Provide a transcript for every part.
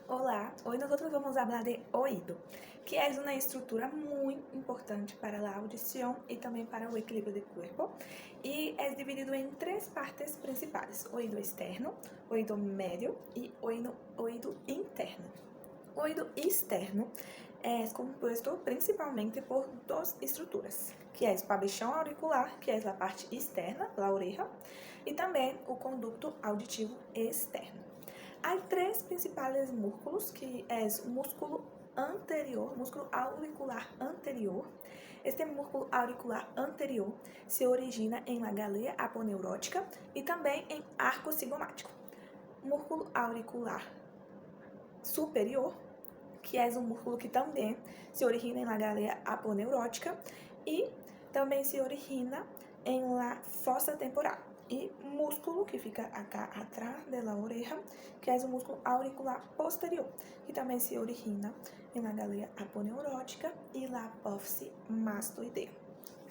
Olá, hoy nosotros vamos a hablar de oído, que es una estructura muy importante para la audición y también para el equilibrio del cuerpo, y es dividido en tres partes principales: oído externo, oído medio y oído interno. Oído externo es compuesto principalmente por dos estruturas, que é o pabellão auricular, que é a parte externa, a oreja, e também o conducto auditivo externo. Há três principais músculos, que é o músculo anterior, músculo auricular anterior. Este músculo auricular anterior se origina em la galeia aponeurótica e também em arco cigomático. Músculo auricular superior, que é um músculo que também se origina em la galeia aponeurótica e também se origina em la fossa temporal. E músculo que fica acá atrás da oreja, que é o músculo auricular posterior, que também se origina em la galeia aponeurótica e la apófise mastoidea.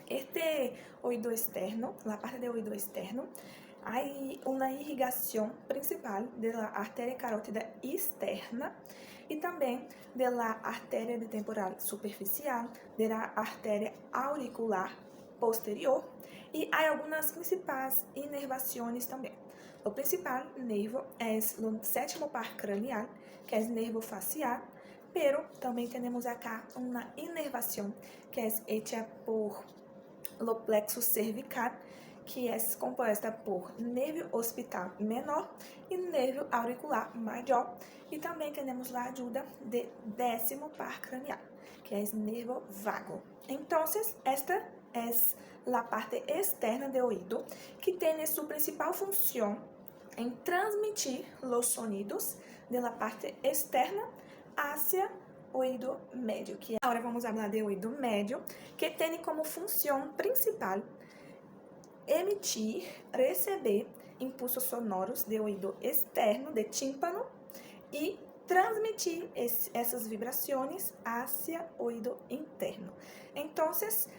Este oído externo, la parte del oído externo, hay una irrigación principal de la arteria carótida externa y también de la arteria de temporal superficial, de la arteria auricular posterior, y hay algunas principales inervaciones también. O principal nervo es el séptimo par craneal, que es nervo facial, pero también tenemos acá una inervación que es hecha por o plexo cervical, que é composta por nervo occipital menor e nervo auricular maior, e também temos a ajuda de décimo par craneal, que é o nervo vago. Então, esta é a parte externa do ouído, que tem sua principal função em transmitir os sonidos da parte externa hacia oído médio, que agora vamos falar de oído médio, que tem como função principal emitir, receber impulsos sonoros de oído externo, de tímpano, e transmitir essas vibrações hacia oído interno. Então,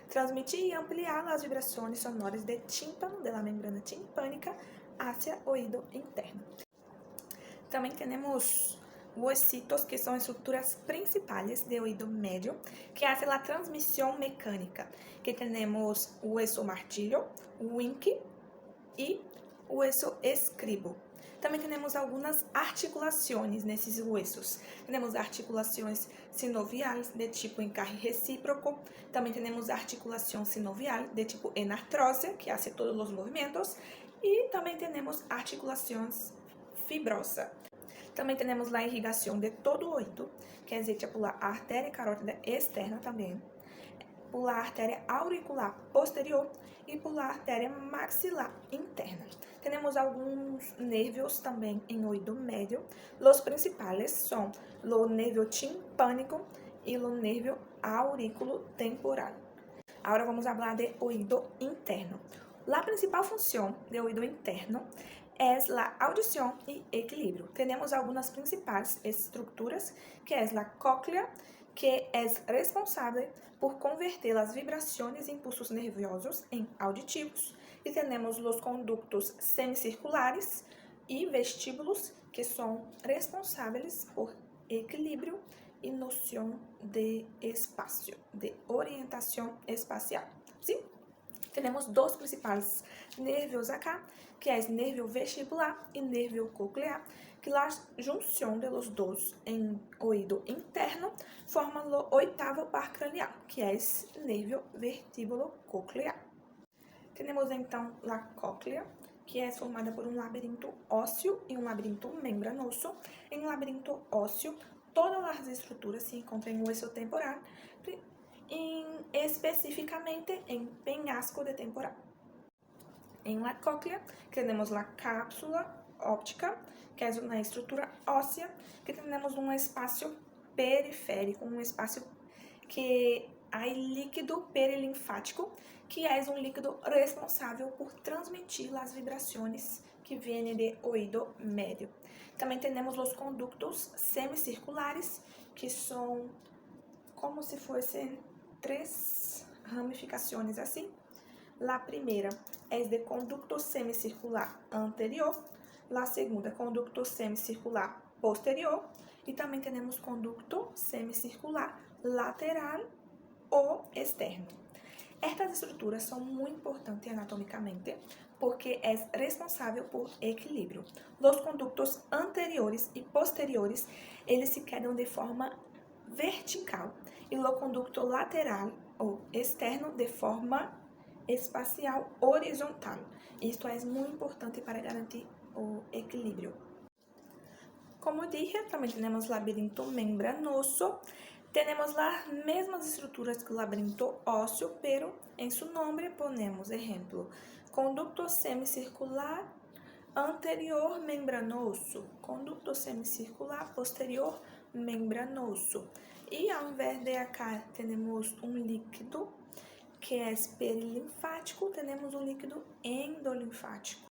transmitir e ampliar as vibrações sonoras de tímpano, da membrana timpânica, hacia oído interno. Também temos huesitos, que são estruturas principais de oído médio, que hacen a transmissão mecânica, que temos o hueso martillo, o wink e o hueso escribo. Também temos algumas articulações nesses huesos. Temos articulações sinoviais de tipo encarre recíproco, também temos articulação sinovial de tipo enartrose, que hace todos os movimentos, e também temos articulações fibrosa. Também temos a irrigação de todo o oído, que é hecha por la artéria carótida externa também, por la artéria auricular posterior e por la artéria maxilar interna. Temos alguns nervios também em oído médio. Os principais são o nervio timpânico e o nervio aurículo temporal. Agora vamos falar de oído interno. A principal função do oído interno é a audição e equilíbrio. Temos algumas principais estruturas, que é a cóclea, que é responsável por converter as vibrações e impulsos nerviosos em auditivos, e temos os conductos semicirculares e vestíbulos, que são responsáveis por equilíbrio e noção de espaço, de orientação espacial. Sim? Temos dois principais nervios acá, que é o nervio vestibular e nervio coclear, que a junção de los dois em oído interno forma o oitavo par craneal, que é o nervio vestíbulo coclear. Temos então a cóclea, que é formada por um labirinto ósseo e um labirinto membranoso. Em labirinto ósseo, todas as estruturas se encontram em hueso temporal, especificamente em penhasco de temporal. Em la cóclea, temos a cápsula óptica, que é uma estrutura óssea, que temos um espaço periférico, um espaço que há líquido perilinfático, que é um líquido responsável por transmitir as vibrações que vêm de oído médio. Também temos os conductos semicirculares, que são como se fossem três ramificações assim. A primeira é de conducto semicircular anterior, a segunda conducto semicircular posterior Y también tenemos conducto semicircular lateral o externo. Estas estruturas son muy importantes anatómicamente porque es responsable por equilibrio. Los conductos anteriores y posteriores, eles se quedam de forma vertical e o conducto lateral ou externo de forma espacial horizontal. Isto é muito importante para garantir o equilíbrio. Como dije, também temos labirinto membranoso. Temos las mesmas estruturas que o labirinto ósseo, pero em seu nome ponemos, exemplo, conducto semicircular anterior membranoso, conducto semicircular posterior membranoso. E ao invés de acá temos líquido que é perilinfático, temos líquido endolinfático.